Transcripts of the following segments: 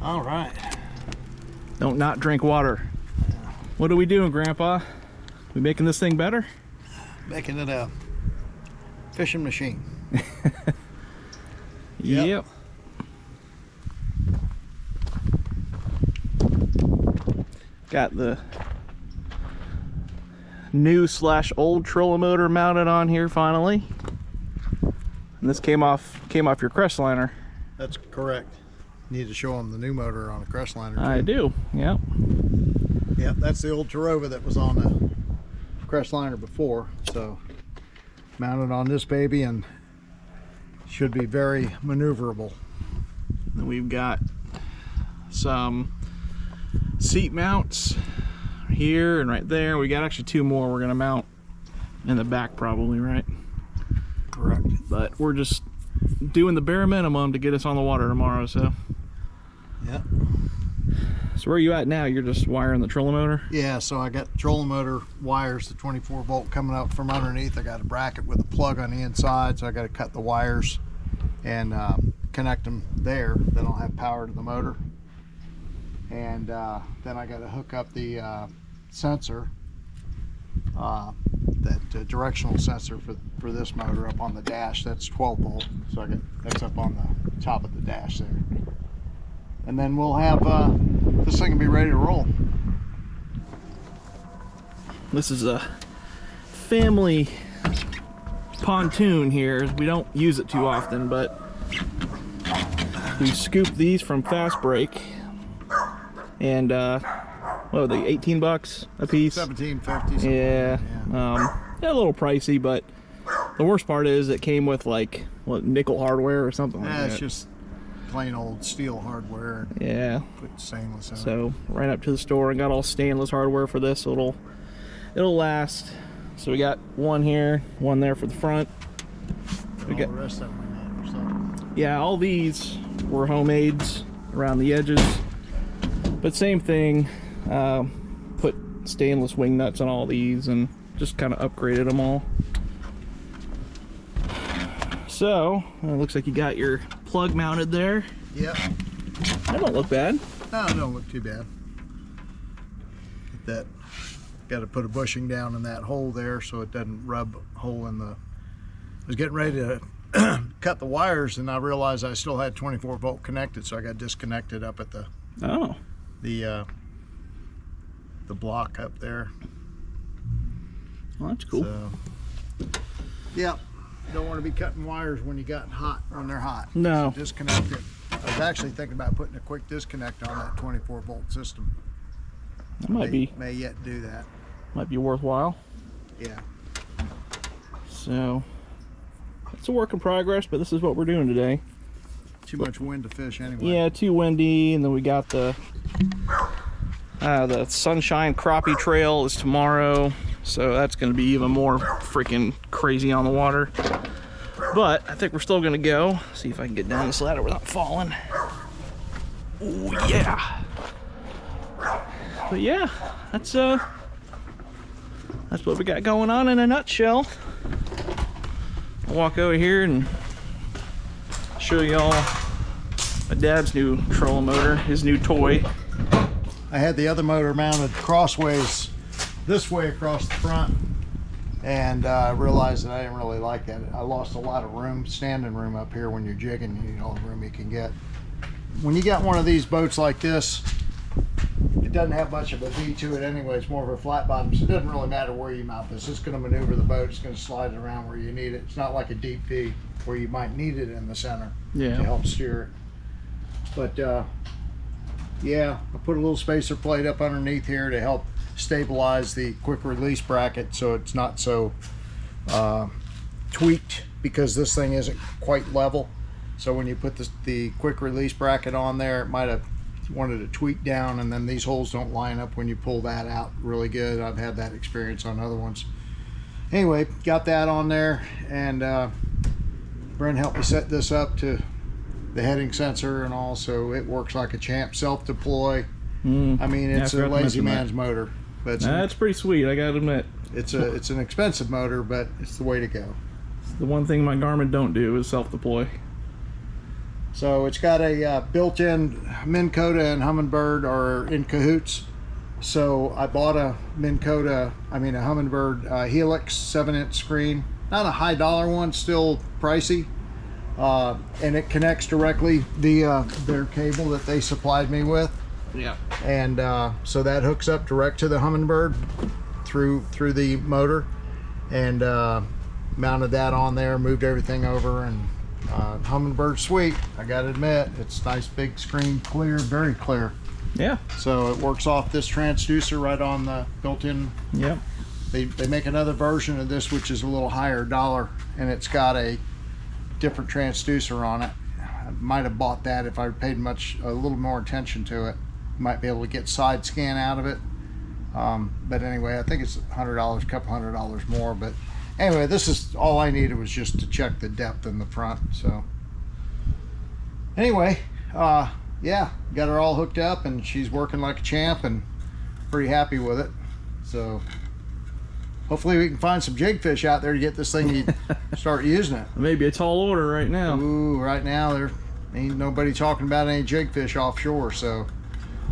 All right. Don't not drink water. What are we doing, Grandpa? We making this thing better? Making it a fishing machine. Yep. Got the new / old trolling motor mounted on here finally. And this came off your Crestliner. That's correct. Need to show them the new motor on a Crestliner too. I do. Yep. Yep, that's the old Tarova that was on the Crestliner before. So mounted on this baby and should be very maneuverable. And we've got some seat mounts here and right there. We got actually 2 more we're gonna mount in the back probably, right? Correct. But we're just doing the bare minimum to get us on the water tomorrow, so. Yep. So where are you at now? You're just wiring the trolling motor? Yeah, so I got the trolling motor wires, the 24 volt coming up from underneath. I got a bracket with a plug on the inside, so I got to cut the wires and connect them there. Then I'll have power to the motor. And then I got to hook up the sensor, that directional sensor for this motor up on the dash. That's 12 volt, so that's up on the top of the dash there. And then we'll have this thing will be ready to roll. This is a family pontoon here. We don't use it too often, but we scooped these from Fast Break, and what were they, 18 bucks a piece? 17.50. Yeah, a little pricey, but the worst part is it came with like what, nickel hardware or something like that. It's just plain old steel hardware. Yeah. Put stainless in it. So ran up to the store and got all stainless hardware for this. So it'll last. So we got one here, one there for the front. We got the rest of them we made ourselves. Yeah, all these were homemades around the edges, but same thing. Put stainless wing nuts on all these and just kind of upgraded them all. So it looks like you got your plug mounted there. Yep. That don't look bad. No, it don't look too bad. That got to put a bushing down in that hole there so it doesn't rub a hole in the. I was getting ready to cut the wires and I realized I still had 24 volt connected, so I got disconnected up at the the block up there. Well, that's cool. So, yeah. Don't want to be cutting wires when they're hot. No. So disconnect it. I was actually thinking about putting a quick disconnect on that 24 volt system. That may yet do that. Might be worthwhile. Yeah. So it's a work in progress, but this is what we're doing today. Too much wind to fish anyway. Yeah, too windy, and then we got the Sunshine Crappie Trail is tomorrow. So that's going to be even more freaking crazy on the water. But I think we're still going to go. See if I can get down this ladder without falling. Oh yeah. But yeah, that's what we got going on in a nutshell. I'll walk over here and show y'all my dad's new trolling motor, his new toy. I had the other motor mounted crossways this way across the front, and I realized that I didn't really like that. I lost a lot of room, standing room up here. When you're jigging, you need all the room you can get. When you got one of these boats like this, it doesn't have much of a V to it anyway. It's more of a flat bottom, so it doesn't really matter where you mount this. It's going to maneuver the boat. It's going to slide it around where you need it. It's not like a deep V where you might need it in the center to help steer it. But yeah, I put a little spacer plate up underneath here to help stabilize the quick release bracket so it's not so tweaked, because this thing isn't quite level. So when you put the quick release bracket on there, it might have wanted to tweak down, and then these holes don't line up when you pull that out really good. I've had that experience on other ones. Anyway, got that on there, and Brent helped me set this up to the heading sensor and all, so it works like a champ. Self-deploy. I mean, it's a lazy man's motor. But that's pretty sweet, I gotta admit. It's an expensive motor, but it's the way to go. It's the one thing my Garmin don't do is self-deploy. So it's got a built-in Minn Kota and Humminbird are in cahoots. So I bought a Humminbird Helix 7-inch screen. Not a high dollar one, still pricey. And it connects directly via their cable that they supplied me with. Yeah. And so that hooks up direct to the Humminbird through the motor, and mounted that on there, moved everything over, and Humminbird's sweet. I gotta admit, it's nice big screen, clear, very clear. Yeah. So it works off this transducer right on the built-in. Yep. They make another version of this which is a little higher dollar, and it's got a different transducer on it. I might have bought that if I paid a little more attention to it. Might be able to get side scan out of it. But anyway, I think it's $100, a couple $100 more. But anyway, this is all I needed, was just to check the depth in the front. So anyway, yeah, got her all hooked up, and she's working like a champ, and pretty happy with it. So hopefully we can find some jigfish out there to get this thing to start using it. Maybe a tall order right now. Ooh, right now there ain't nobody talking about any jigfish offshore, so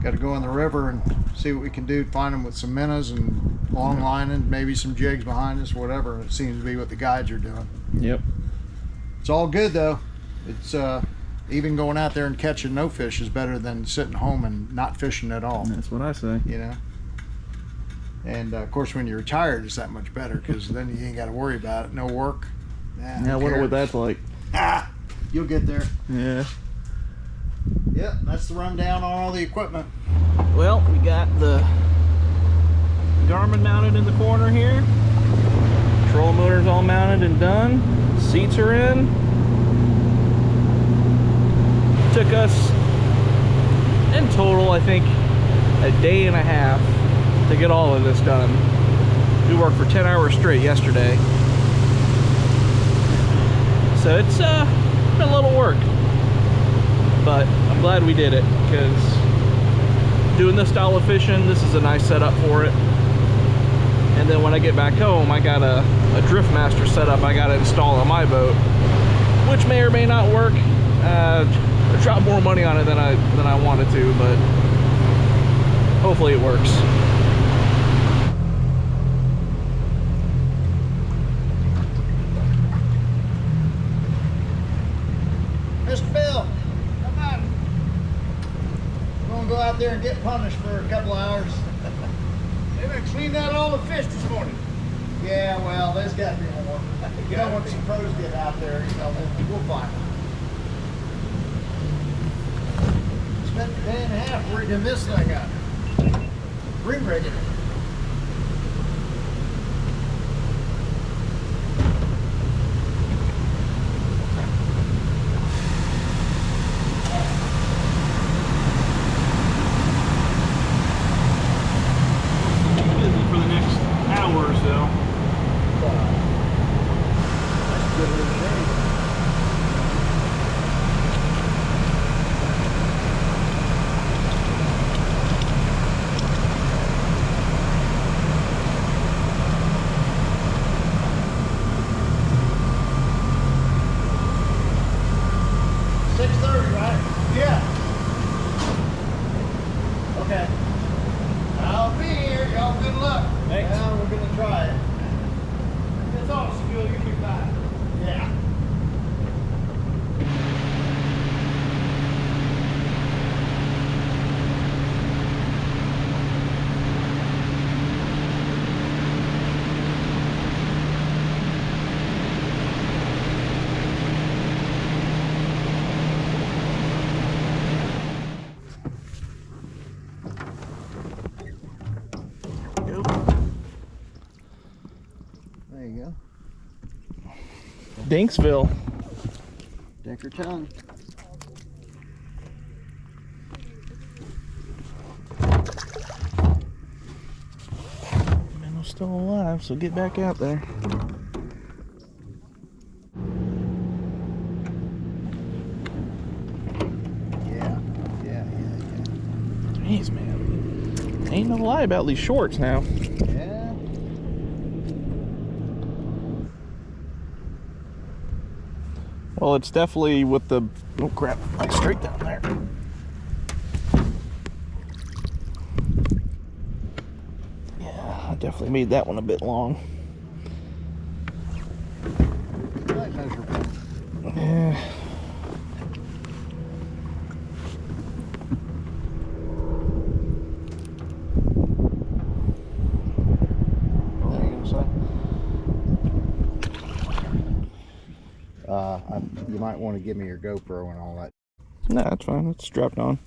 got to go in the river and see what we can do. Find them with some minnows and long lining, maybe some jigs behind us, whatever. It seems to be what the guides are doing. Yep. It's all good though. It's even going out there and catching no fish is better than sitting home and not fishing at all. That's what I say. You know. And of course, when you're retired, it's that much better, because then you ain't got to worry about it. No work. Yeah, I wonder what that's like. Ah, you'll get there. Yeah. Yep, that's the rundown on all the equipment. Well, we got the Garmin mounted in the corner here. Control motor's all mounted and done. Seats are in. Took us, in total, I think, a day and a half to get all of this done. We worked for 10 hours straight yesterday. So it's been a little work. But I'm glad we did it, because doing this style of fishing, this is a nice setup for it. And then when I get back home, I got a Driftmaster setup I got to install on my boat, which may or may not work. I dropped more money on it than I wanted to, but hopefully it works. Mr. Bill, come on. We're gonna go out there and get punished for a couple hours. They done cleaned out all the fish this morning. Yeah, well, there's got to be more. You know, when some pros get out there, you know, we'll find them. Spent a day and a half rigging this thing up. Re-rigging it. Busy for the next hour or so. That's good little shade. Okay. I'll be here. Y'all good luck. Thanks. Well, we're going to try it. That's all skill you can buy. Yeah. There you go. Dinksville. Dinker tongue. Minnow's still alive, so get back out there. Yeah. Jeez, man. Ain't no lie about these shorts now. Yeah. Well, it's definitely with the, oh crap, like straight down there. definitely made that one a bit long. Might measure. Yeah. What are you gonna say? You might want to give me your GoPro and all that. No, that's fine. It's strapped on.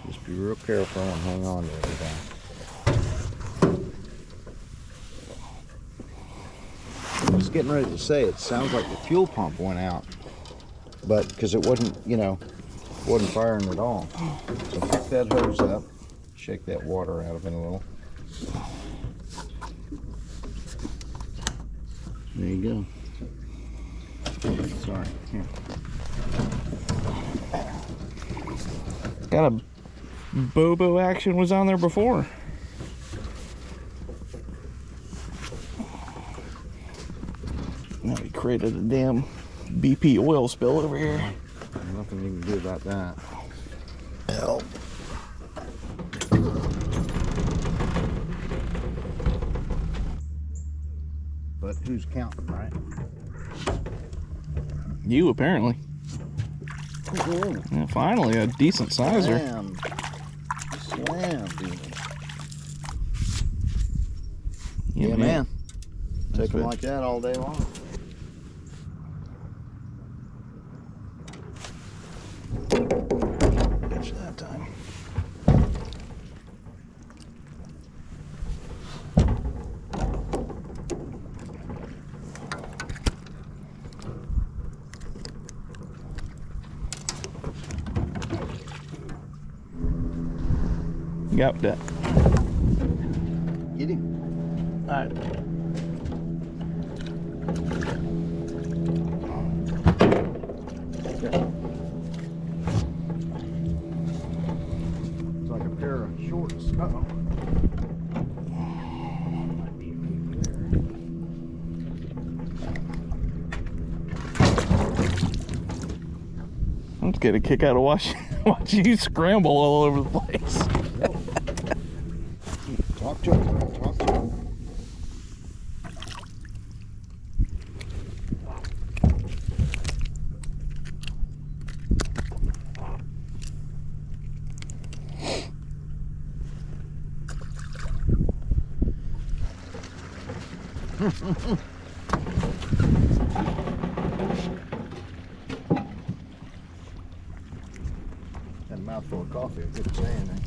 Just be real careful and hang on to everything. I was getting ready to say, it sounds like the fuel pump went out, but because it wasn't, wasn't firing at all. So pick that hose up, shake that water out of it a little. There you go. Sorry. Here. Got a Bobo action was on there before. Now he created a damn BP oil spill over here. Nothing you can do about that. Hell. But who's counting, right? You, apparently. Yeah, finally, a decent sizer. Slam, dude. Yeah, man. Take them like that all day long. Catch that time. Got that. Get him. All right. It's like a pair of shorts. Uh-oh. I'm just getting a kick out of watching you scramble all over the place. Talk to him. Talk to him. That mouthful of coffee, I couldn't say anything.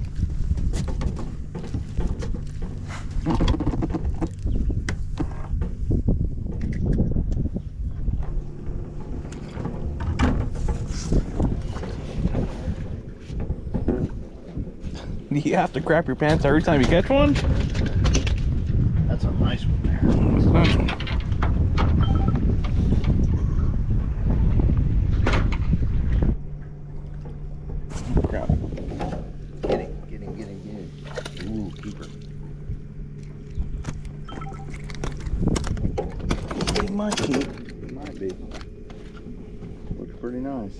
Do you have to crap your pants every time you catch one? That's a nice one there. That's a nice one. Crap. Get him. Ooh, keeper. He might keep. It might be. Looks pretty nice.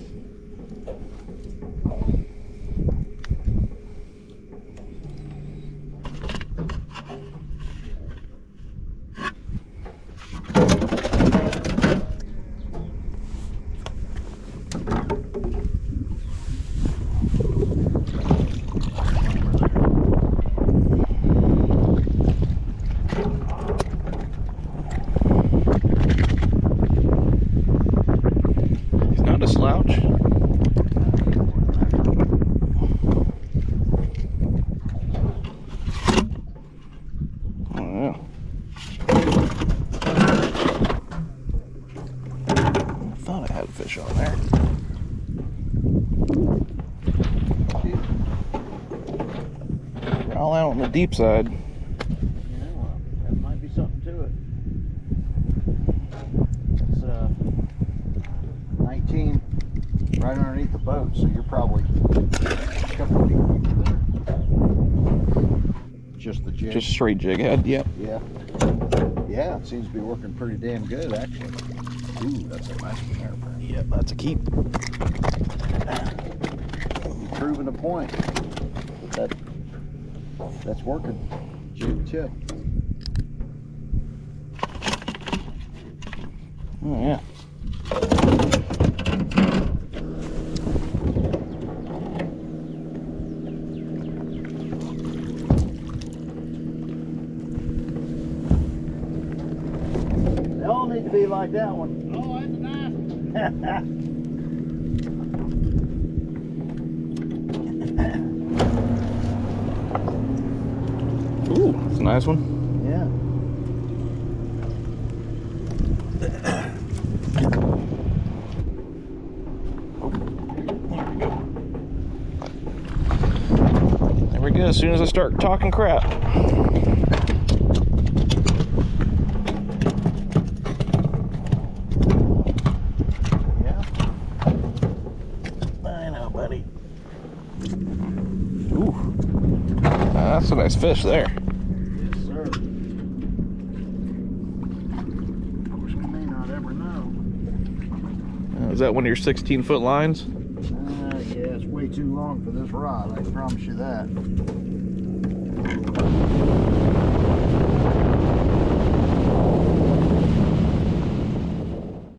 He's not a slouch. Oh, yeah. I thought I had a fish on there. All out on the deep side. Yeah, well, that might be something to it. It's 19 right underneath the boat, so you're probably a couple of feet deeper there. Just the jig. Just straight jig head, yep. Yeah. Yeah, it seems to be working pretty damn good, actually. Ooh, that's a nice one there, Brent. Yep, that's a keep. proving a point that that's working. Jig tip. Oh yeah. They all need to be like that one. Oh, that's a nice one. Ooh, that's a nice one. Yeah. There we go, as soon as I start talking crap. Yeah. I know, buddy. Ooh, that's a nice fish there. Yes, sir. Of course, we may not ever know. Is that one of your 16-foot lines? Yeah, it's way too long for this rod. I promise you that.